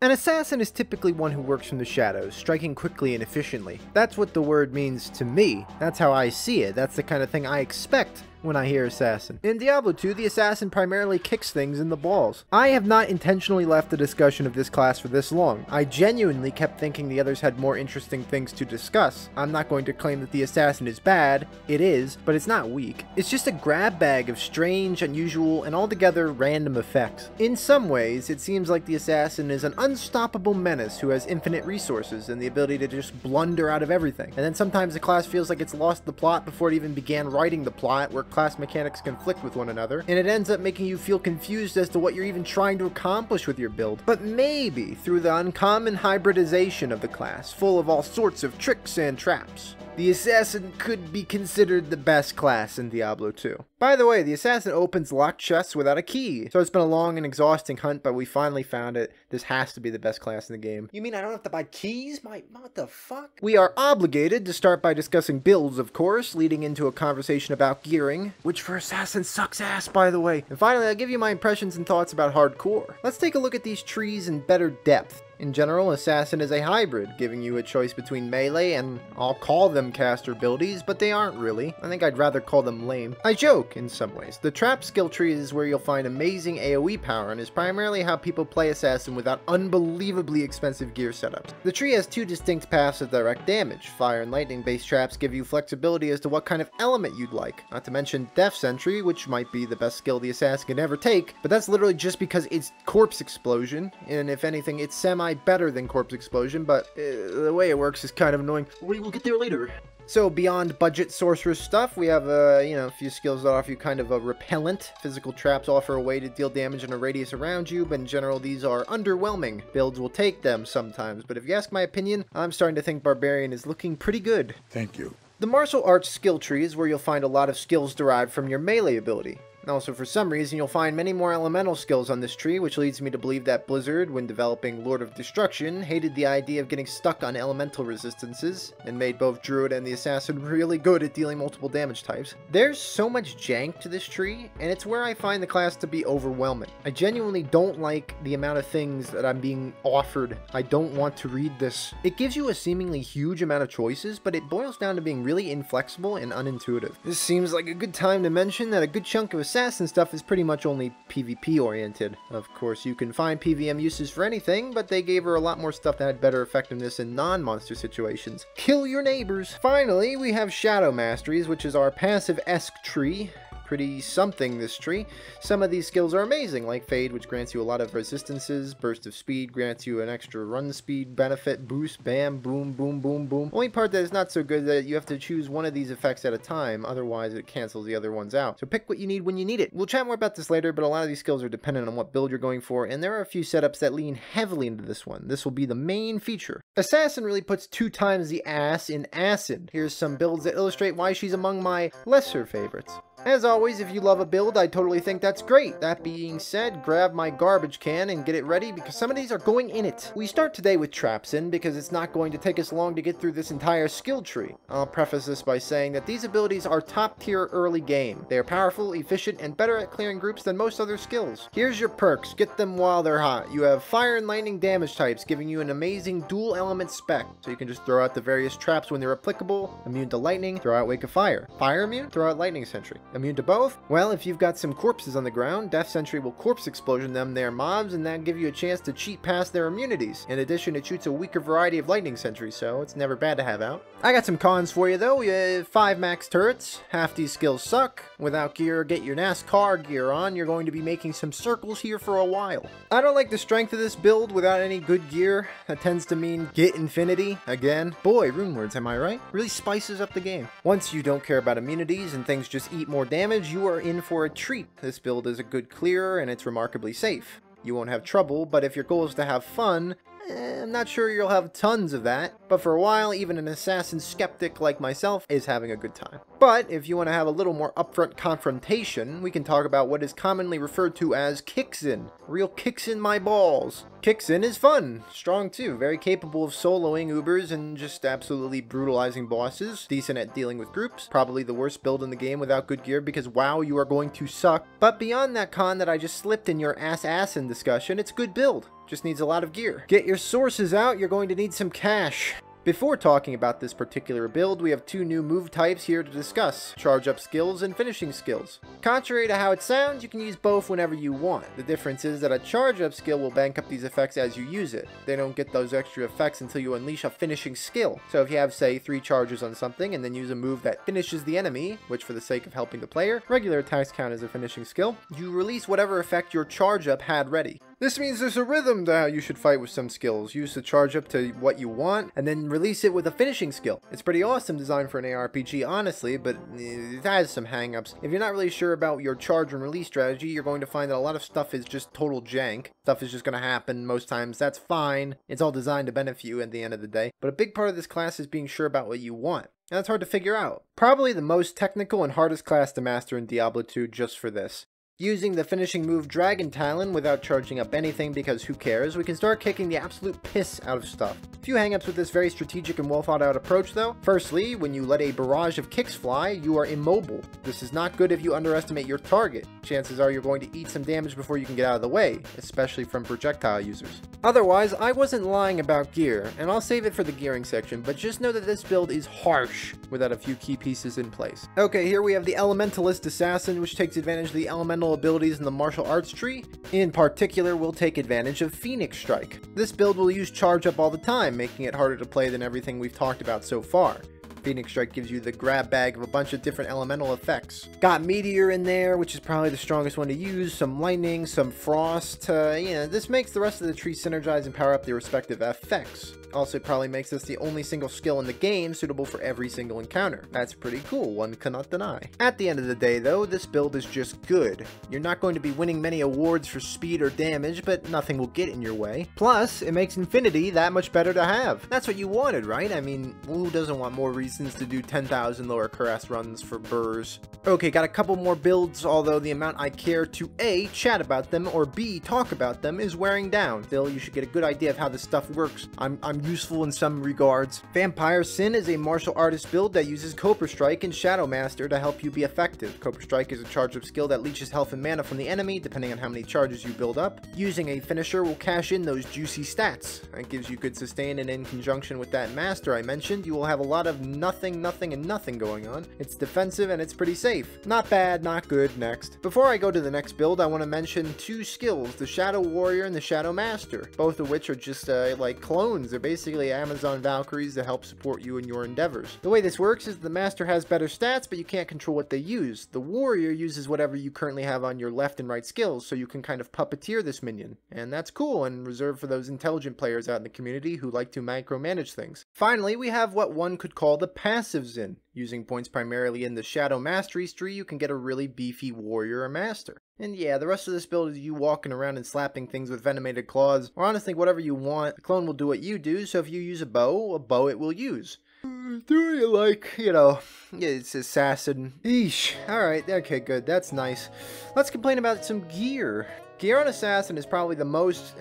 An assassin is typically one who works from the shadows, striking quickly and efficiently. That's what the word means to me. That's how I see it. That's the kind of thing I expect when I hear assassin. In Diablo 2, the assassin primarily kicks things in the balls. I have not intentionally left the discussion of this class for this long. I genuinely kept thinking the others had more interesting things to discuss. I'm not going to claim that the assassin is bad. It is, but it's not weak. It's just a grab bag of strange, unusual, and altogether random effects. In some ways, it seems like the assassin is an unstoppable menace who has infinite resources and the ability to just blunder out of everything. And then sometimes the class feels like it's lost the plot before it even began writing the plot, where class mechanics conflict with one another, and it ends up making you feel confused as to what you're even trying to accomplish with your build. But maybe through the uncommon hybridization of the class, full of all sorts of tricks and traps, the assassin could be considered the best class in Diablo 2. By the way, the assassin opens locked chests without a key, so it's been a long and exhausting hunt, but we finally found it. This has to be the best class in the game. You mean I don't have to buy keys? What the fuck? We are obligated to start by discussing builds, of course, leading into a conversation about gearing, which for assassin sucks ass, by the way. And finally, I'll give you my impressions and thoughts about hardcore. Let's take a look at these trees in better depth. In general, Assassin is a hybrid, giving you a choice between melee and I'll call them caster abilities, but they aren't really. I think I'd rather call them lame. I joke in some ways. The trap skill tree is where you'll find amazing AoE power and is primarily how people play Assassin without unbelievably expensive gear setups. The tree has two distinct paths of direct damage. Fire and lightning based traps give you flexibility as to what kind of element you'd like. Not to mention Death Sentry, which might be the best skill the Assassin can ever take, but that's literally just because it's Corpse Explosion, and if anything, it's better than Corpse Explosion, but the way it works is kind of annoying. We will get there later. So beyond budget sorceress stuff, we have a few skills that offer you kind of a repellent. Physical traps offer a way to deal damage in a radius around you, but in general these are underwhelming. Builds will take them sometimes, but if you ask my opinion, I'm starting to think Barbarian is looking pretty good. Thank you. The martial arts skill tree is where you'll find a lot of skills derived from your melee ability. Also, for some reason, you'll find many more elemental skills on this tree, which leads me to believe that Blizzard, when developing Lord of Destruction, hated the idea of getting stuck on elemental resistances, and made both Druid and the Assassin really good at dealing multiple damage types. There's so much jank to this tree, and it's where I find the class to be overwhelming. I genuinely don't like the amount of things that I'm being offered. I don't want to read this. It gives you a seemingly huge amount of choices, but it boils down to being really inflexible and unintuitive. This seems like a good time to mention that a good chunk of Assassin stuff is pretty much only PvP oriented. Of course, you can find PvM uses for anything, but they gave her a lot more stuff that had better effectiveness in non-monster situations. Kill your neighbors! Finally, we have Shadow Masteries, which is our passive-esque tree. Pretty something, this tree. Some of these skills are amazing, like Fade, which grants you a lot of resistances. Burst of Speed grants you an extra run speed benefit. Boost, bam, boom, boom, boom, boom. Only part that is not so good is that you have to choose one of these effects at a time, otherwise it cancels the other ones out. So pick what you need when you need it. We'll chat more about this later, but a lot of these skills are dependent on what build you're going for, and there are a few setups that lean heavily into this one. This will be the main feature. Assassin really puts 2 times the ass in acid. Here's some builds that illustrate why she's among my lesser favorites. As always, if you love a build, I totally think that's great. That being said, grab my garbage can and get it ready because some of these are going in it. We start today with Traps in because it's not going to take us long to get through this entire skill tree. I'll preface this by saying that these abilities are top tier early game. They are powerful, efficient, and better at clearing groups than most other skills. Here's your perks. Get them while they're hot. You have Fire and Lightning damage types, giving you an amazing dual element spec. So you can just throw out the various traps when they're applicable. Immune to lightning, throw out Wake of Fire. Fire immune, throw out Lightning Sentry. Immune to both? Well, if you've got some corpses on the ground, Death Sentry will Corpse Explosion them their mobs, and that'll give you a chance to cheat past their immunities. In addition, it shoots a weaker variety of Lightning Sentry, so it's never bad to have out. I got some cons for you though. You have 5 max turrets. Half these skills suck. Without gear, get your NASCAR gear on. You're going to be making some circles here for a while. I don't like the strength of this build without any good gear. That tends to mean get infinity again. Boy, rune words, am I right? Really spices up the game. Once you don't care about immunities and things just eat more damage, you are in for a treat. This build is a good clearer and it's remarkably safe. You won't have trouble, but if your goal is to have fun, I'm not sure you'll have tons of that, but for a while, even an assassin skeptic like myself is having a good time. But if you want to have a little more upfront confrontation, we can talk about what is commonly referred to as kicks in. Real kicks in my balls. Kicks in is fun, strong too, very capable of soloing Ubers and just absolutely brutalizing bosses, decent at dealing with groups, probably the worst build in the game without good gear because wow, you are going to suck. But beyond that con that I just slipped in your assassin discussion, it's good build. Just needs a lot of gear. Get your sources out, you're going to need some cash. Before talking about this particular build, we have two new move types here to discuss: charge up skills and finishing skills. Contrary to how it sounds, you can use both whenever you want. The difference is that a charge up skill will bank up these effects as you use it. They don't get those extra effects until you unleash a finishing skill. So if you have, say, 3 charges on something and then use a move that finishes the enemy, which for the sake of helping the player, regular attacks count as a finishing skill, you release whatever effect your charge up had ready. This means there's a rhythm to how you should fight with some skills. Use the charge up to what you want, and then release it with a finishing skill. It's pretty awesome design for an ARPG, honestly, but it has some hang-ups. If you're not really sure about your charge and release strategy, you're going to find that a lot of stuff is just total jank. Stuff is just going to happen most times. That's fine. It's all designed to benefit you at the end of the day. But a big part of this class is being sure about what you want. And that's hard to figure out. Probably the most technical and hardest class to master in Diablo 2 just for this. Using the finishing move Dragon Talon without charging up anything, because who cares, we can start kicking the absolute piss out of stuff. A few hangups with this very strategic and well thought out approach though. Firstly, when you let a barrage of kicks fly, you are immobile. This is not good if you underestimate your target. Chances are you're going to eat some damage before you can get out of the way, especially from projectile users. Otherwise, I wasn't lying about gear, and I'll save it for the gearing section, but just know that this build is harsh without a few key pieces in place. Okay, here we have the Elementalist Assassin, which takes advantage of the elemental abilities in the martial arts tree. In particular, we'll take advantage of Phoenix Strike. This build will use charge up all the time, making it harder to play than everything we've talked about so far. Phoenix Strike gives you the grab bag of a bunch of different elemental effects. Got Meteor in there, which is probably the strongest one to use, some Lightning, some Frost. This makes the rest of the tree synergize and power up their respective effects. Also, it probably makes this the only single skill in the game suitable for every single encounter. That's pretty cool, one cannot deny. At the end of the day though, this build is just good. You're not going to be winning many awards for speed or damage, but nothing will get in your way. Plus, it makes Infinity that much better to have. That's what you wanted, right? I mean, who doesn't want more reasons to do 10,000 lower Cuirass runs for burrs? Okay, got a couple more builds, although the amount I care to A, chat about them, or B, talk about them is wearing down. Still, you should get a good idea of how this stuff works. I'm useful in some regards. Vampire Sin is a martial artist build that uses Cobra Strike and Shadow Master to help you be effective. Cobra Strike is a charge up skill that leeches health and mana from the enemy, depending on how many charges you build up. Using a finisher will cash in those juicy stats. It gives you good sustain, and in conjunction with that master I mentioned, you will have a lot of nothing, nothing, and nothing going on. It's defensive and it's pretty safe. Not bad, not good. Next. Before I go to the next build, I want to mention two skills, the Shadow Warrior and the Shadow Master, both of which are just like clones. They're basically Amazon Valkyries to help support you in your endeavors. The way this works is the Master has better stats, but you can't control what they use. The Warrior uses whatever you currently have on your left and right skills, so you can kind of puppeteer this minion. And that's cool and reserved for those intelligent players out in the community who like to micromanage things. Finally, we have what one could call the passives in. Using points primarily in the Shadow Mastery tree, you can get a really beefy Warrior or Master. And yeah, the rest of this build is you walking around and slapping things with venomated claws, or honestly whatever you want. The clone will do what you do, so if you use a bow it will use. Do you like, it's assassin. Eesh. Alright, okay, good, that's nice. Let's complain about some gear. Gear on Assassin is probably the most,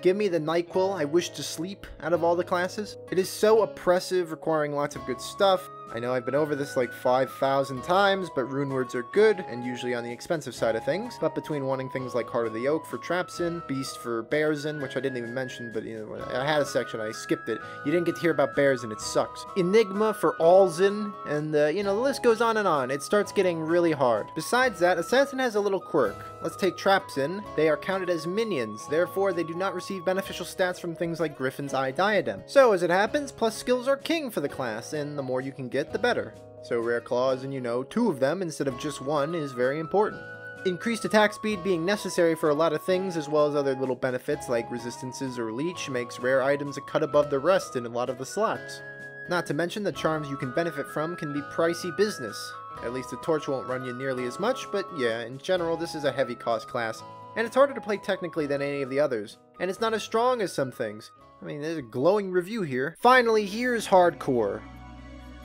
give me the NyQuil I wish to sleep out of all the classes. It is so oppressive, requiring lots of good stuff. I know I've been over this like 5,000 times, but rune words are good, and usually on the expensive side of things. But between wanting things like Heart of the Oak for Trapsin, Beast for Bearzin, which I didn't even mention, but I had a section, I skipped it. You didn't get to hear about Bearzin, it sucks. Enigma for Alzin, and the list goes on and on. It starts getting really hard. Besides that, Assassin has a little quirk. Let's take Trapsin. They are counted as minions, therefore they do not receive beneficial stats from things like Griffin's Eye Diadem. So as it happens, plus skills are king for the class, and the more you can get, the better. So rare claws and 2 of them instead of just 1 is very important. Increased attack speed being necessary for a lot of things, as well as other little benefits like resistances or leech, makes rare items a cut above the rest in a lot of the slots. Not to mention the charms you can benefit from can be pricey business. At least the torch won't run you nearly as much, but yeah, in general this is a heavy cost class. And it's harder to play technically than any of the others. And it's not as strong as some things. I mean, there's a glowing review here. Finally, here's Hardcore.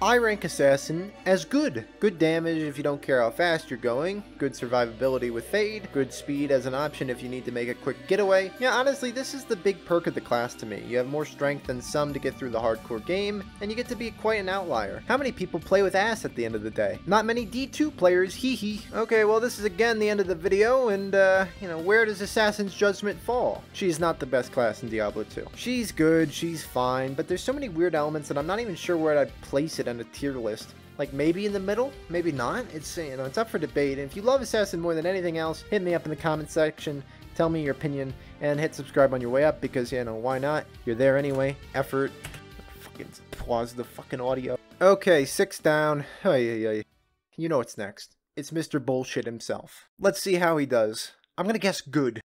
I rank Assassin as good. Good damage if you don't care how fast you're going, good survivability with Fade, good speed as an option if you need to make a quick getaway. Yeah, honestly, this is the big perk of the class to me. You have more strength than some to get through the hardcore game, and you get to be quite an outlier. How many people play with Ass at the end of the day? Not many D2 players, hee hee. Okay, well this is again the end of the video, and where does Assassin's Judgment fall? She's not the best class in Diablo 2. She's good, she's fine, but there's so many weird elements that I'm not even sure where I'd place it on a tier list. Like maybe in the middle, maybe not. It's it's up for debate. And if you love Assassin more than anything else, hit me up in the comment section, tell me your opinion, and hit subscribe on your way up because why not? You're there anyway. Effort. Fucking pause the fucking audio. Okay, 6 down. You know what's next. It's Mr. Bullshit himself. Let's see how he does. I'm gonna guess good.